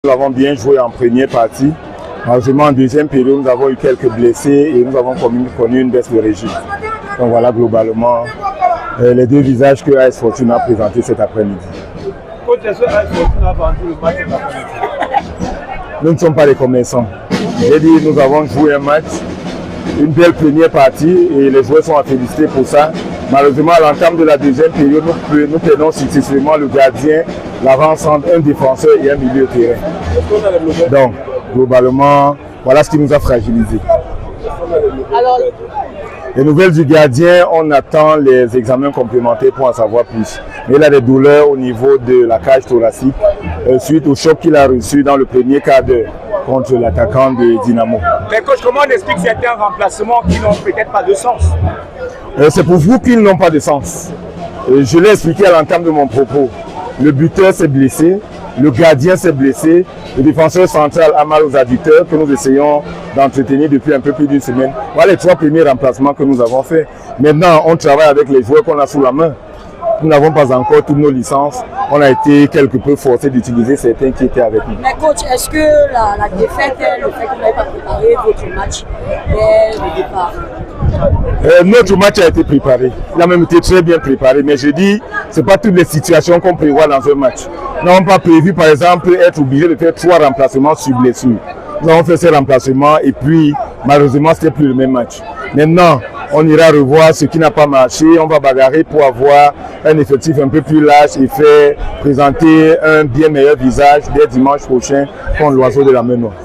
Nous avons bien joué en première partie. Malheureusement, en deuxième période, nous avons eu quelques blessés et nous avons connu une baisse de régime. Donc voilà globalement les deux visages que AS Fortuna a présentés cet après-midi. Coach, est-ce que AS Fortuna a vendu le match cet après-midi? Nous ne sommes pas des commerçants. J'ai dit, nous avons joué un match, une belle première partie et les joueurs sont à féliciter pour ça. Malheureusement, à l'entame de la deuxième période, nous perdons successivement le gardien, l'avant-centre, un défenseur et un milieu de terrain. Donc, globalement, voilà ce qui nous a fragilisés. Alors, les nouvelles du gardien, on attend les examens complémentaires pour en savoir plus. Mais il a des douleurs au niveau de la cage thoracique suite au choc qu'il a reçu dans le premier quart d'heure contre l'attaquant de Dynamo. Mais coach, comment on explique certains remplacements qui n'ont peut-être pas de sens? C'est pour vous qu'ils n'ont pas de sens. Je l'ai expliqué à l'entame de mon propos. Le buteur s'est blessé, le gardien s'est blessé, le défenseur central a mal aux adducteurs que nous essayons d'entretenir depuis un peu plus d'une semaine. Voilà les trois premiers remplacements que nous avons faits. Maintenant, on travaille avec les joueurs qu'on a sous la main. Nous n'avons pas encore toutes nos licences. On a été quelque peu forcé d'utiliser certains qui étaient avec nous. mais coach, est-ce que la défaite, le fait que vous n'avez pas préparé votre match dès le départ? Notre match a été préparé. Il a même été très bien préparé. Mais je dis, ce n'est pas toutes les situations qu'on prévoit dans un match. Nous n'avons pas prévu, par exemple, être obligé de faire 3 remplacements sur blessure. Nous avons fait ces remplacements et puis, malheureusement, ce n'était plus le même match. Maintenant, on ira revoir ce qui n'a pas marché. On va bagarrer pour avoir un effectif un peu plus large et faire présenter un bien meilleur visage dès dimanche prochain contre l'Oiseau de la Mer Noire.